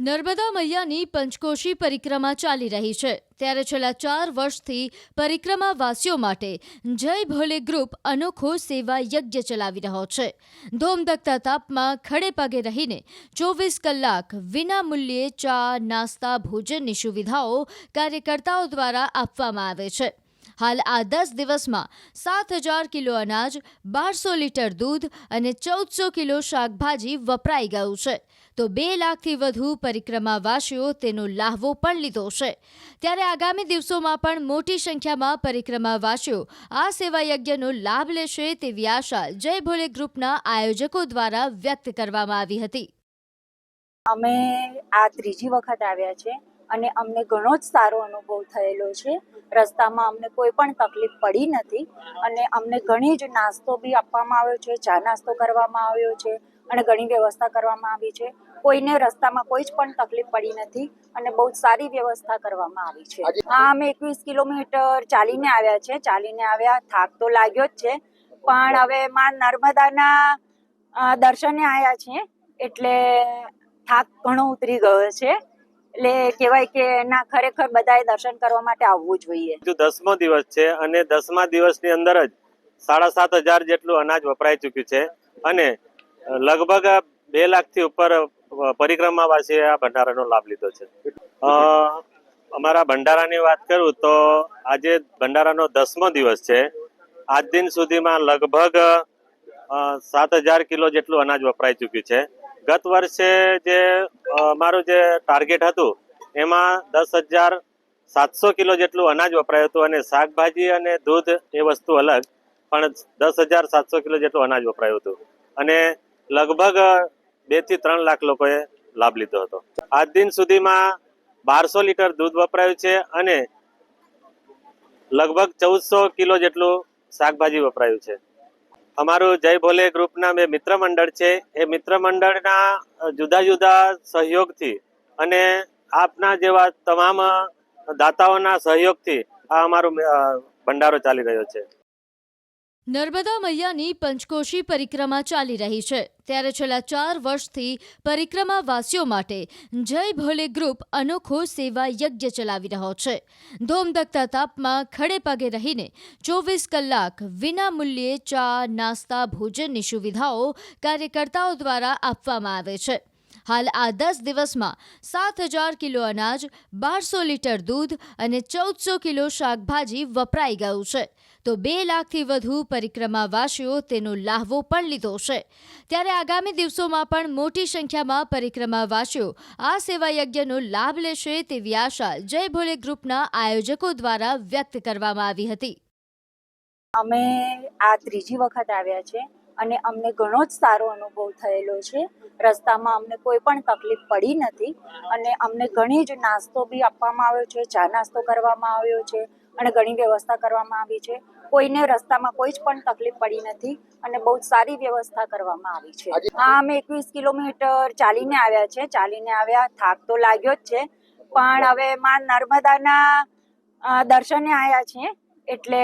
નર્મદા મૈયાની પંચકોશી પરિક્રમા ચાલી રહી છે ત્યારે છેલ્લા 4 વર્ષથી પરિક્રમાવાસીઓ માટે જય ભોલે ગ્રુપ અનોખો સેવા યજ્ઞ ચલાવી રહ્યો છે। ધોમધકતા તાપમાં ખડે પગે રહીને 24 કલાક વિનામૂલ્યે ચા નાસ્તા ભોજનની સુવિધાઓ કાર્યકર્તાઓ દ્વારા આપવામાં આવે છે। હાલ આ 10 દિવસમાં 7,000 કિલો અનાજ, 1200 લીટર દૂધ અને 1400 કિલો શાકભાજી વપરાઈ ગયું છે તો 2 લાખથી વધુ પરિક્રમાવાસીઓ તેનો લાહવો પણ લીધો છે। ત્યારે આગામી દિવસોમાં પણ મોટી સંખ્યામાં પરિક્રમાવાસીઓ આ સેવા યજ્ઞનો લાભ લેશે તેવી આશા જય ભોલે ગ્રુપના આયોજકો દ્વારા વ્યક્ત કરવામાં આવી હતી। અમે આ ત્રીજી વખત આવ્યા છે અને અમને ઘણો જ સારો અનુભવ થયેલો છે। રસ્તામાં અમને કોઈ પણ તકલીફ પડી નથી અને અમને ઘણી જ નાસ્તો બી આપવામાં આવ્યો છે, ચા નાસ્તો કરવામાં આવ્યો છે અને ઘણી વ્યવસ્થા કરવામાં આવી છે। કોઈને રસ્તામાં કોઈ જ પણ તકલીફ પડી નથી અને બહુ જ સારી વ્યવસ્થા કરવામાં આવી છે। હા, અમે 21 કિલોમીટર ચાલીને આવ્યા છે। ચાલીને આવ્યા, થાક તો લાગ્યો જ છે, પણ હવે માં નર્મદાના દર્શને આવ્યા છીએ એટલે થાક ઘણો ઉતરી ગયો છે। એટલે કહેવાય કે ના, ખરેખર બધાએ દર્શન કરવા માટે આવવું જોઈએ। જો 10મો દિવસ છે અને 10મા દિવસની અંદર જ 7,500 જેટલું અનાજ વપરાઈ ચૂક્યું છે અને લગભગ 2 લાખથી ઉપર પરિક્રમાવાસીએ આ ભંડારાનો લાભ લીધો છે। અમારા ભંડારાની વાત કરું તો આજે ભંડારાનો 10મો દિવસ છે। આજ દિન સુધીમાં લગભગ 7,000 કિલો જેટલું અનાજ વપરાઈ ચૂક્યું છે। ગત વર્ષે જે અમારું જે ટાર્ગેટ હતું એમાં 10,700 કિલો જેટલું અનાજ વપરાયું હતું અને શાકભાજી અને દૂધ એ વસ્તુ અલગ, પણ 10,700 કિલો જેટલું અનાજ વપરાયું હતું અને લગભગ 2 થી 3 લાખ લોકોએ લાભ લીધો હતો। આજ દિન સુધીમાં 1200 લીટર દૂધ વપરાયું છે અને લગભગ 1400 કિલો જેટલું શાકભાજી વપરાયું છે। અમારું જય ભોલે ગ્રુપના બે મિત્ર મંડળ છે, એ મિત્ર મંડળના જુદા જુદા સહયોગથી અને આપના જેવા તમામ દાતાઓના સહયોગથી આ અમારો ભંડારો ચાલી રહ્યો છે। નર્મદા મૈયાની પંચકોશી પરિક્રમા ચાલી રહી છે ત્યારે છેલ્લા 4 વર્ષથી પરિક્રમાવાસીઓ માટે જય ભોલે ગ્રુપ અનોખો સેવા યજ્ઞ ચલાવી રહ્યો છે। ધોમધકતા તાપમાં ખડે પગે રહીને 24 કલાક વિનામૂલ્યે ચા નાસ્તા ભોજનની સુવિધાઓ કાર્યકર્તાઓ દ્વારા આપવામાં આવે છે। હાલ આ 10 દિવસમાં 7,000 કિલો અનાજ, 1200 લીટર દૂધ અને 1400 કિલો શાકભાજી વપરાઈ ગયું છે તો 2 લાખથી વધુ પરિક્રમાવાસીઓ તેનો લાહવો પણ લીધો છે। ત્યારે આગામી દિવસોમાં પણ મોટી સંખ્યામાં પરિક્રમાવાસીઓ આ સેવા યજ્ઞનો લાભ લેશે તેવી આશા જય ભોલે ગ્રુપના આયોજકો દ્વારા વ્યક્ત કરવામાં આવી હતી। અમે આ ત્રીજી વખત આવ્યા છે અને અમને ઘણો જ સારો અનુભવ થયેલો છે। રસ્તામાં અમને કોઈ પણ તકલીફ પડી નથી અને અમને ઘણી જ નાસ્તો બી આપવામાં આવ્યો છે, ચા નાસ્તો કરવામાં આવ્યો છે અને ઘણી વ્યવસ્થા કરવામાં આવી છે। કોઈને રસ્તામાં કોઈ જ પણ તકલીફ પડી નથી અને બહુ જ સારી વ્યવસ્થા કરવામાં આવી છે। હા, અમે 21 કિલોમીટર ચાલીને આવ્યા છે। ચાલીને આવ્યા, થાક તો લાગ્યો જ છે, પણ હવે માં નર્મદાના દર્શને આવ્યા છીએ એટલે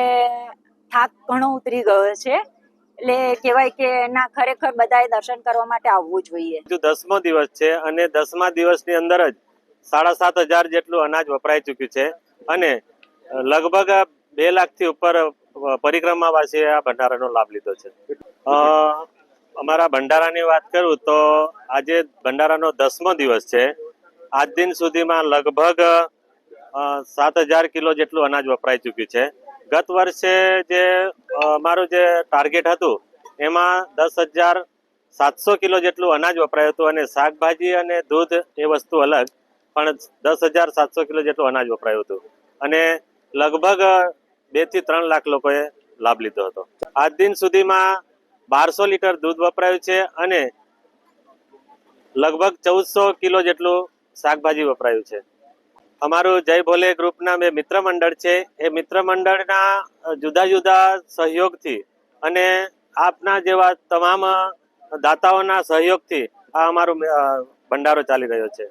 થાક ઘણો ઉતરી ગયો છે। એટલે કહેવાય કે ના, ખરેખર બધાએ દર્શન કરવા માટે આવવું જોઈએ। જો 10મો દિવસ છે અને 10મા દિવસની અંદર જ 7,500 જેટલું અનાજ વપરાઈ ચૂક્યું છે અને લગભગ 2 લાખથી ઉપર પરિક્રમાવાસીએ આ ભંડારાનો લાભ લીધો છે। અમારા ભંડારાની વાત કરું તો આજે ભંડારાનો 10મો દિવસ છે। આજ દિન સુધીમાં લગભગ 7,000 કિલો જેટલું અનાજ વપરાઈ ચૂક્યું છે। ગત વર્ષે જે અમારું જે ટાર્ગેટ હતું એમાં 10,700 કિલો જેટલું અનાજ વપરાયું હતું અને શાકભાજી અને દૂધ એ વસ્તુ અલગ, પણ 10,700 કિલો જેટલું અનાજ વપરાયું હતું અને લગભગ 2 થી 3 લાખ લોકોએ લાભ લીધો હતો। આજ દિન સુધીમાં 1200 લીટર દૂધ વપરાયું છે અને લગભગ 1400 કિલો જેટલું શાકભાજી વપરાયું છે। અમારું જય ભોલે ગ્રુપના બે મિત્ર મંડળ છે, એ મિત્ર મંડળના જુદા જુદા સહયોગથી અને આપના જેવા તમામ દાતાઓના સહયોગથી આ અમારો ભંડારો ચાલી રહ્યો છે।